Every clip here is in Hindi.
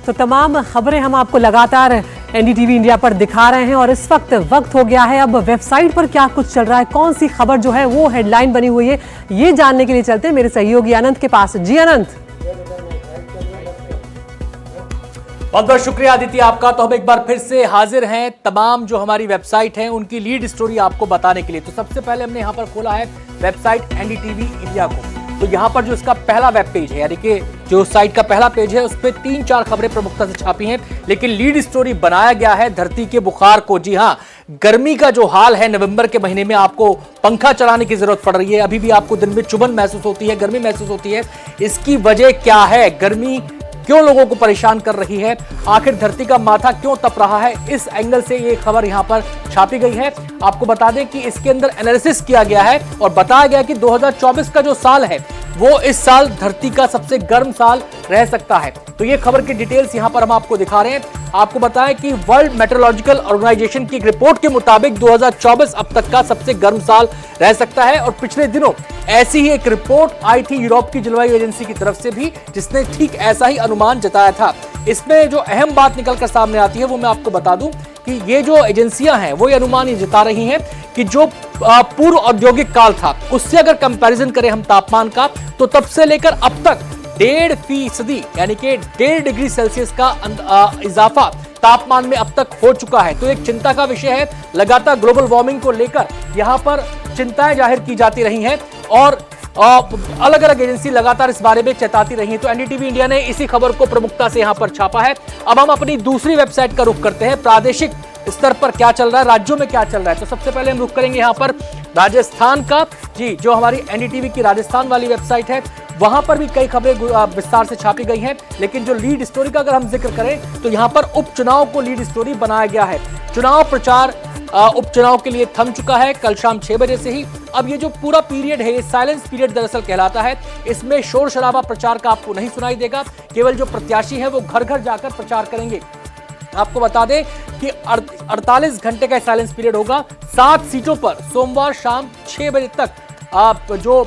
तो तमाम खबरें हम आपको लगातार एनडीटीवी इंडिया पर दिखा रहे हैं और इस वक्त हो गया है अब वेबसाइट पर क्या कुछ चल रहा है, कौन सी खबर जो है वो हेडलाइन बनी हुई है, ये जानने के लिए चलते हैं मेरे सहयोगी अनंत के पास। जी अनंत। बहुत बहुत शुक्रिया आदित्य आपका। तो हम एक बार फिर से हाजिर हैं तमाम जो हमारी वेबसाइट है उनकी लीड स्टोरी आपको बताने के लिए। तो सबसे पहले हमने यहाँ पर खोला है वेबसाइट एनडीटीवी इंडिया को। तो यहाँ पर जो इसका पहला वेब पेज है, यानी कि जो साइट का पहला पेज है, उस पर 3-4 खबरें प्रमुखता से छापी हैं, लेकिन लीड स्टोरी बनाया गया है धरती के बुखार को। जी हाँ, गर्मी का जो हाल है, नवंबर के महीने में आपको पंखा चलाने की जरूरत पड़ रही है, अभी भी आपको दिन में चुभन महसूस होती है, गर्मी महसूस होती है। इसकी वजह क्या है? गर्मी क्यों लोगों को परेशान कर रही है? आखिर धरती का माथा क्यों तप रहा है? इस एंगल से ये खबर यहां पर छापी गई है। आपको बता दें कि इसके अंदर एनालिसिस किया गया है और बताया गया कि 2024 का जो साल है वो इस साल धरती का सबसे गर्म साल रह सकता है। तो ये खबर की डिटेल्स यहां पर हम आपको दिखा रहे हैं। आपको बताएं कि वर्ल्ड मेट्रोलॉजिकल ऑर्गेनाइजेशन की एक रिपोर्ट के मुताबिक 2024 अब तक का सबसे गर्म साल रह सकता है और पिछले दिनों ऐसी ही एक रिपोर्ट आई थी यूरोप की जलवायु एजेंसी की तरफ से भी, जिसने ठीक ऐसा ही अनुमान जताया था। इसमें जो अहम बात निकलकर सामने आती है वो मैं आपको बता दूं कि ये जो एजेंसियां हैं वो ये अनुमान ये जता रही हैं कि जो पूर्व औद्योगिक काल था उससे अगर कंपैरिजन करें हम तापमान का, तो तब से लेकर अब तक 1.5% यानी कि 1.5 डिग्री सेल्सियस का इजाफा तापमान में अब तक हो चुका है। तो एक चिंता का विषय है। लगातार ग्लोबल वार्मिंग को लेकर यहां पर चिंताएं जाहिर की जाती रही हैं और अलग अलग एजेंसी लगातार इस बारे में चेताती रही है। तो एनडीटीवी इंडिया ने इसी खबर को प्रमुखता से यहां पर छापा है। अब हम अपनी दूसरी वेबसाइट का रुख करते हैं, प्रादेशिक स्तर पर क्या चल रहा है, राज्यों में क्या चल रहा है। तो सबसे पहले हम रुख करेंगे यहां पर राजस्थान का। जी, जो हमारी एनडीटीवी की राजस्थान वाली वेबसाइट है वहां पर भी कई खबरें विस्तार से छापी गई हैं, लेकिन जो लीड स्टोरी का अगर हम जिक्र करें तो यहां पर उपचुनाव को लीड स्टोरी बनाया गया है। चुनाव प्रचार उपचुनाव के लिए थम चुका है कल शाम 6 बजे से ही। अब ये जो पूरा पीरियड है ये साइलेंस पीरियड दरअसल कहलाता है। इसमें शोर शराबा प्रचार का आपको नहीं सुनाई देगा, केवल जो प्रत्याशी है वो घर घर जाकर प्रचार करेंगे। आपको बता दें कि 48 घंटे का साइलेंस पीरियड होगा। 7 सीटों पर सोमवार शाम 6 बजे तक जो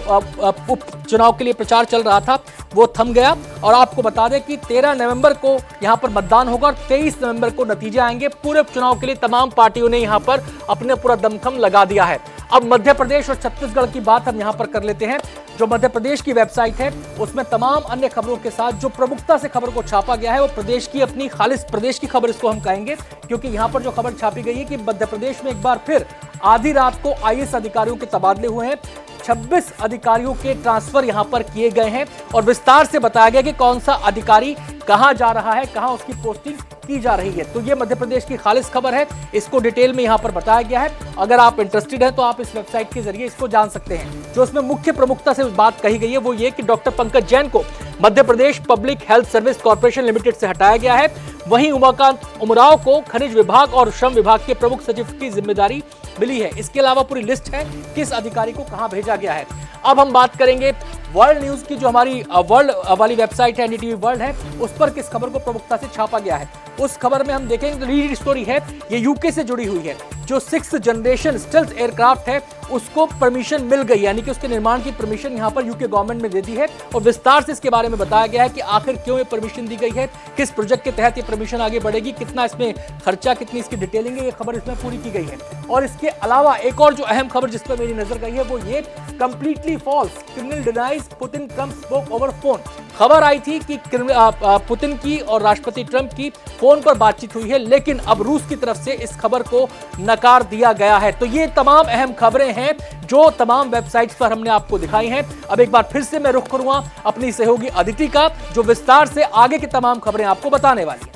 उपचुनाव के लिए प्रचार चल रहा था वो थम गया। और आपको बता दें कि 13 नवंबर को यहां पर मतदान होगा और 23 नवंबर को नतीजे आएंगे। पूरे उपचुनाव के लिए तमाम पार्टियों ने यहां पर अपने पूरा दमखम लगा दिया है। अब मध्य प्रदेश और छत्तीसगढ़ की बात हम यहां पर कर लेते हैं। जो मध्य प्रदेश की वेबसाइट है उसमें तमाम अन्य खबरों के साथ जो प्रमुखता से खबर को छापा गया है वो प्रदेश की अपनी खालिस प्रदेश की खबर इसको हम कहेंगे, क्योंकि यहां पर जो खबर छापी गई है कि मध्य प्रदेश में एक बार फिर आधी रात को आईएएस अधिकारियों के तबादले हुए हैं। 26 अधिकारियों के ट्रांसफर यहां पर किए गए हैं और विस्तार से बताया गया कि कौन सा अधिकारी कहां जा रहा है, कहां उसकी पोस्टिंग की जा रही है। तो ये मध्य प्रदेश की खालिस खबर है, इसको डिटेल में यहां पर बताया गया है। अगर आप इंटरेस्टेड हैं तो आप इस वेबसाइट के जरिए इसको जान सकते हैं। जो उसमें मुख्य प्रमुखता से बात कही गई है वो ये कि डॉक्टर पंकज जैन को Madhya Pradesh public health service corporation limited से हटाया गया है। वहीं उमाकांत उमराव को खनिज विभाग और श्रम विभाग के प्रमुख सचिव की जिम्मेदारी मिली है। इसके अलावा पूरी लिस्ट है किस अधिकारी को कहां भेजा गया है। अब हम बात करेंगे वर्ल्ड न्यूज की। जो हमारी वर्ल्ड वाली वेबसाइट है एनडीटीवी वर्ल्ड है, उस पर किस खबर को प्रमुखता से छापा गया है। उस खबर में हम देखेंगे लीड स्टोरी है, ये यूके से जुड़ी हुई है। जो 6th जनरेशन स्टेल्थ एयरक्राफ्ट है उसको परमिशन मिल गई, यानी कि उसके निर्माण की परमिशन यहां पर यूके गवर्नमेंट ने दे दी है और विस्तार से इसके बारे में बताया गया है कि आखिर क्यों ये परमिशन दी गई है, किस प्रोजेक्ट के तहत ये परमिशन आगे बढ़ेगी, कितना इसमें खर्चा, कितनी इसकी डिटेलिंग है, ये खबर इसमें पूरी की गई है। और इसके अलावा एक और जो अहम खबर जिस पर मेरी नजर गई है वो ये completely false, Kremlin denies Putin Trump spoke over phone. खबर आई थी कि पुतिन की और राष्ट्रपति ट्रंप की फोन पर बातचीत हुई है, लेकिन अब रूस की तरफ से इस खबर को नकार दिया गया है। तो ये तमाम अहम खबरें हैं जो तमाम वेबसाइट्स पर हमने आपको दिखाई हैं। अब एक बार फिर से मैं रुख करूंगा अपनी सहयोगी अदिति का, जो विस्तार से आगे की तमाम खबरें आपको बताने वाली है।